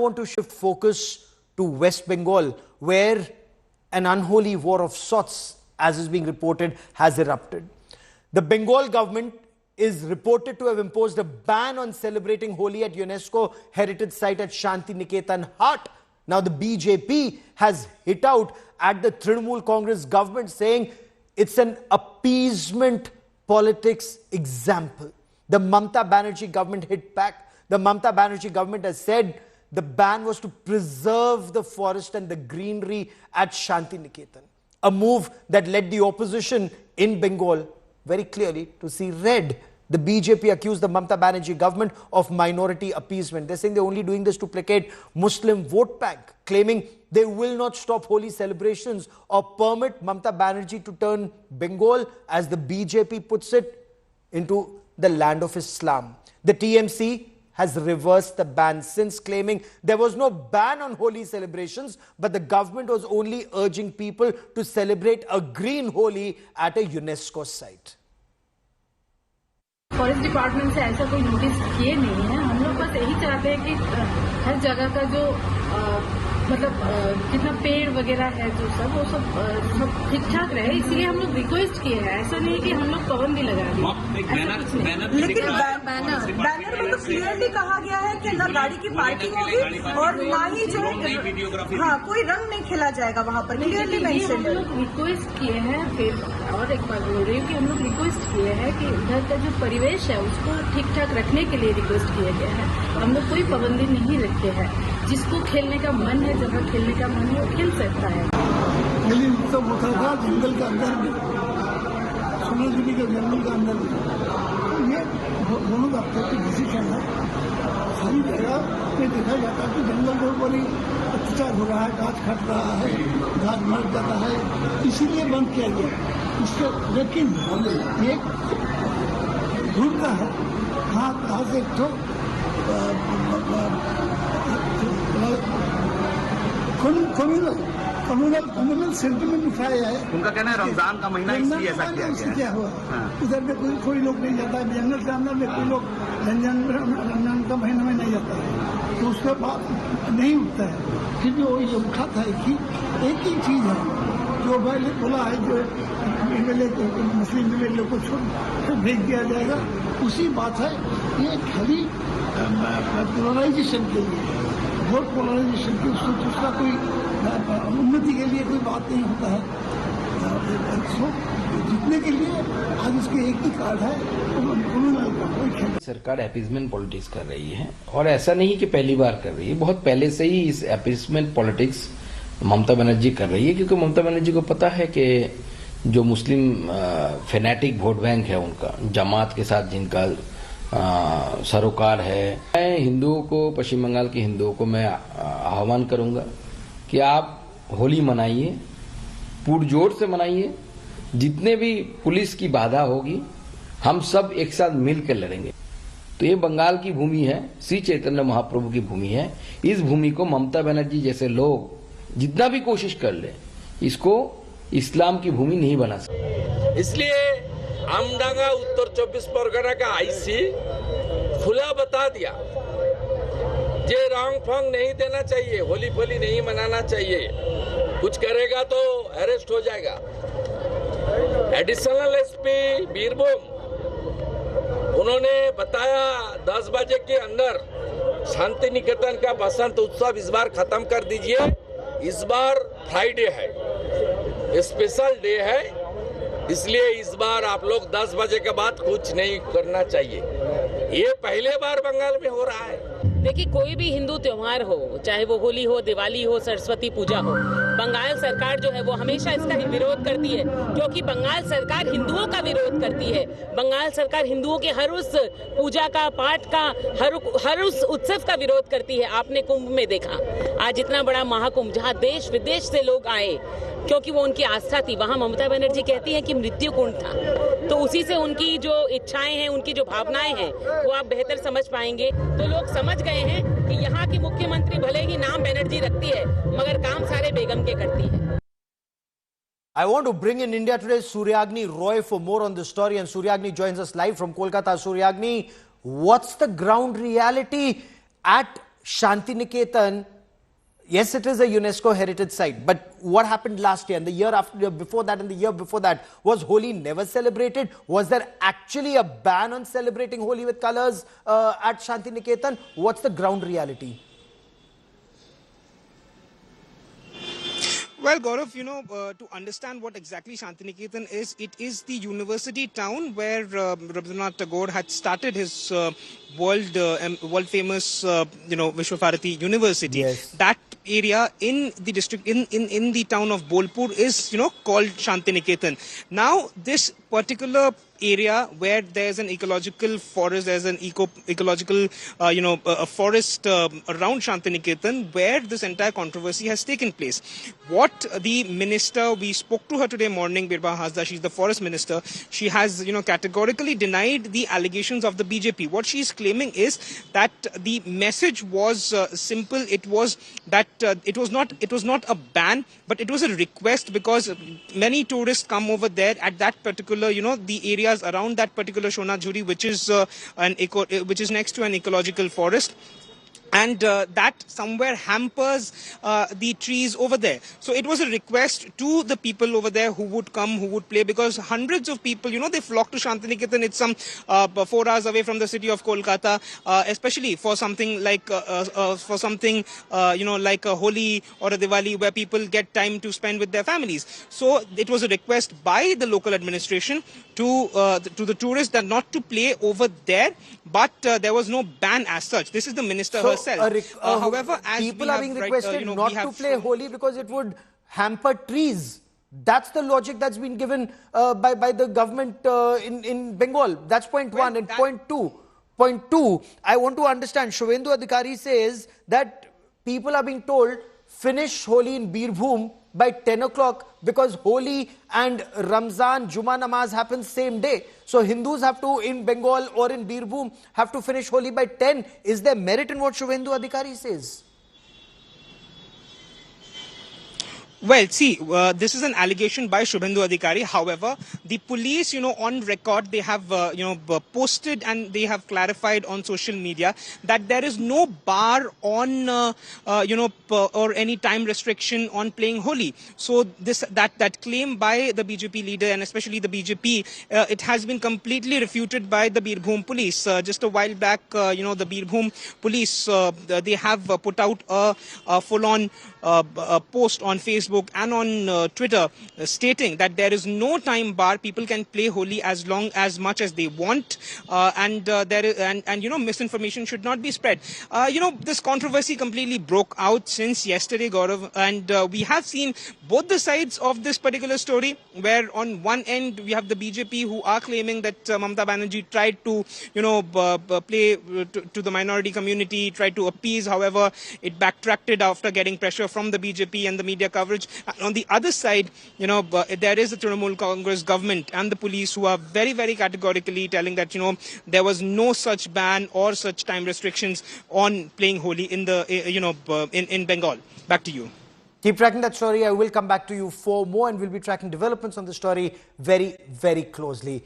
want to shift focus to West Bengal, where an unholy war of sorts, as is being reported, has erupted. The Bengal government is reported to have imposed a ban on celebrating Holi at UNESCO heritage site at Shanti Niketan Hut. Now the BJP has hit out at the Trinamool Congress government, saying it's an appeasement politics example. The Mamata Banerjee government hit back. The Mamata Banerjee government has said the ban was to preserve the forest and the greenery at Shanti Niketan. A move that led the opposition in Bengal very clearly to see red. The BJP accused the Mamata Banerjee government of minority appeasement. They're saying they're only doing this to placate Muslim vote bank, claiming they will not stop Holi celebrations or permit Mamata Banerjee to turn Bengal, as the BJP puts it, into the land of Islam. The TMC has reversed the ban since, claiming there was no ban on Holi celebrations, but the government was only urging people to celebrate a green Holi at a UNESCO site. Forest department से ऐसा कोई notice किए नहीं है। हम लोग बस यही चाहते हैं कि हर जगह का जो मतलब कितना पेड़ वगैरह है जो सब वो सब ठीक ठाक रहे, इसलिए हम लोग रिक्वेस्ट किए हैं। ऐसा नहीं कि हम लोग पाबंदी लगा दी। लेकिन बैनर में तो क्लियरली कहा गया है कि न गाड़ी की पार्किंग होगी और न ही जो हाँ कोई रंग नहीं खेला जाएगा वहाँ पर, क्लियरली मेंशन है। हम लोग रिक्वेस्ट किए हैं, फिर और एक बार बोल रही हूँ कि हम लोग रिक्वेस्ट किए हैं कि इधर का जो परिवेश है उसको ठीक ठाक रखने के लिए रिक्वेस्ट किया गया है। हम लोग कोई पाबंदी नहीं रखे हैं। जिसको खेलने का मन है, जगह खेलने का मन है, वो खेल सकता है। होली उत्सव होता था जंगल के अंदर में, सोनागिरी के जंगल के अंदर में। ये दोनों दफ्तर की डिसीजन है। सारी जगह में देखा जाता है कि जंगल के ऊपर ही अत्याचार हो रहा है, गाछ कट रहा है, गाछ मर जाता है, इसीलिए बंद किया गया। इससे लेकिन एक ढूंढता है कहाँ से तो कम्युनल सेंटिमेंट उठाया है। उनका कहना है रमजान का महीना इसलिए ऐसा किया हुआ है। उधर में कोई लोग नहीं जाता है, जंगल के अंदर में कोई लोग रमजान का महीना में नहीं जाता है, तो उसके बाद नहीं उठता है। फिर जो ये उठा था एक ही चीज है जो पहले बोला है, जो एमएलए मुस्लिम एमएलए को छोड़ भेज दिया जाएगा, उसी बात है। ये खाली पोलराइजेशन के लिए, वोट पोलराइजेशन के, उसका कोई उन्नति के लिए कोई बात नहीं होता है। जीतने के लिए आज इसके एक ही कार्ड है, सरकार अपीजमेंट पॉलिटिक्स कर रही है, और ऐसा नहीं कि पहली बार कर रही है, बहुत पहले से ही इस अपीजमेंट पॉलिटिक्स ममता बनर्जी कर रही है। क्योंकि ममता बनर्जी को पता है कि जो मुस्लिम फेनेटिक वोट बैंक है उनका, जमात के साथ जिनका सरोकार है, मैं हिंदुओं को, पश्चिम बंगाल के हिंदुओं को मैं आह्वान करूंगा कि आप होली मनाइए, पुरजोर से मनाइए। जितने भी पुलिस की बाधा होगी हम सब एक साथ मिलकर लड़ेंगे। तो ये बंगाल की भूमि है, श्री चैतन्य महाप्रभु की भूमि है। इस भूमि को ममता बनर्जी जैसे लोग जितना भी कोशिश कर ले, इसको इस्लाम की भूमि नहीं बना सकते। इसलिए आमडांगा उत्तर 24 परगना का आईसी खुला बता दिया, ये रॉन्ग फॉन्ग नहीं देना चाहिए, होली फोली नहीं मनाना चाहिए, कुछ करेगा तो अरेस्ट हो जाएगा। एडिशनल एसपी बीरभूम उन्होंने बताया 10 बजे के अंदर शांति निकेतन का बसंत उत्सव इस बार खत्म कर दीजिए। इस बार फ्राइडे है, स्पेशल डे है, इसलिए इस बार आप लोग 10 बजे के बाद कुछ नहीं करना चाहिए। ये पहले बार बंगाल में हो रहा है। देखिए, कोई भी हिंदू त्योहार हो, चाहे वो होली हो, दिवाली हो, सरस्वती पूजा हो, बंगाल सरकार जो है वो हमेशा इसका विरोध करती है, क्योंकि बंगाल सरकार हिंदुओं का विरोध करती है। बंगाल सरकार हिंदुओं के हर उस पूजा का, पाठ का, हर उस उत्सव का विरोध करती है। आपने कुंभ में देखा, आज इतना बड़ा महाकुंभ जहाँ देश विदेश से लोग आए, क्योंकि वो उनकी आस्था थी। वहाँ ममता बनर्जी कहती है कि मृत्यु कुंड था, तो उसी से उनकी जो इच्छाएं हैं, उनकी जो भावनाएं हैं, वो आप बेहतर समझ पाएंगे। तो लोग समझ गए हैं कि यहाँ की मुख्यमंत्री भले ही नाम बनर्जी रखती है, मगर काम सारे बेगम के करती है। I want to bring in India Today's Suryagni Roy for more on this story, and Suryagni joins us live from Kolkata. Suryagni, what's the ground reality at Shantiniketan, yes, it is a UNESCO heritage site, but what happened last year and the year after, before that and the year before that? Was Holi never celebrated? Was there actually a ban on celebrating Holi with colors at Shantiniketan? What's the ground reality? Well, Gaurav, to understand what exactly Shantiniketan is, it is the university town where Rabindranath Tagore had started his world famous, Vishwabharati University. Yes. That area in the district, in the town of Bolpur is, called Shantiniketan. Now, this particular area where there's an ecological forest, there's an ecological, a forest around Shantiniketan, where this entire controversy has taken place. What the minister, we spoke to her today morning, Birba Hasda, she's the forest minister, she has, categorically denied the allegations of the BJP. What she's claiming is that the message was simple. It was that it was not a ban, but it was a request, because many tourists come over there at that particular, the areas around that particular Shonajhuri, which is next to an ecological forest. And that somewhere hampers the trees over there. So it was a request to the people over there who would come, who would play, because hundreds of people, they flock to Shantiniketan. It's some 4 hours away from the city of Kolkata, especially for something like like a Holi or a Diwali, where people get time to spend with their families. So it was a request by the local administration to the tourists that not to play over there, but there was no ban as such. This is the minister herself. However, as people are being requested not to play Holi because it would hamper trees. That's the logic that's been given by the government in Bengal. That's point one. And point two, I want to understand. Shubhendu Adhikari says that people are being told finish Holi in Birbhum by 10 o'clock because Holi and Ramzan Juma Namaz happens same day. So Hindus have to, in Bengal or in Birbhum, have to finish Holi by 10. Is there merit in what Shubhendu Adhikari says? Well, see, this is an allegation by Shubhendu Adhikari. However, the police, on record, they have, posted and they have clarified on social media that there is no bar on, or any time restriction on playing Holi. So that claim by the BJP leader and especially the BJP, it has been completely refuted by the Birbhum police. Just a while back, the Birbhum police, they have put out a full-on post on Facebook and on Twitter stating that there is no time bar. People can play Holi as much as they want, and misinformation should not be spread. This controversy completely broke out since yesterday, Gaurav, and we have seen both the sides of this particular story, where on one end we have the BJP who are claiming that Mamata Banerjee tried to play to the minority community, tried to appease. However, it backtracked after getting pressure from the BJP and the media coverage. And on the other side, there is the Trinamool Congress government and the police who are very, very categorically telling that, there was no such ban or such time restrictions on playing Holi in the, in Bengal. Back to you. Keep tracking that story. I will come back to you for more, and we'll be tracking developments on the story very, very closely.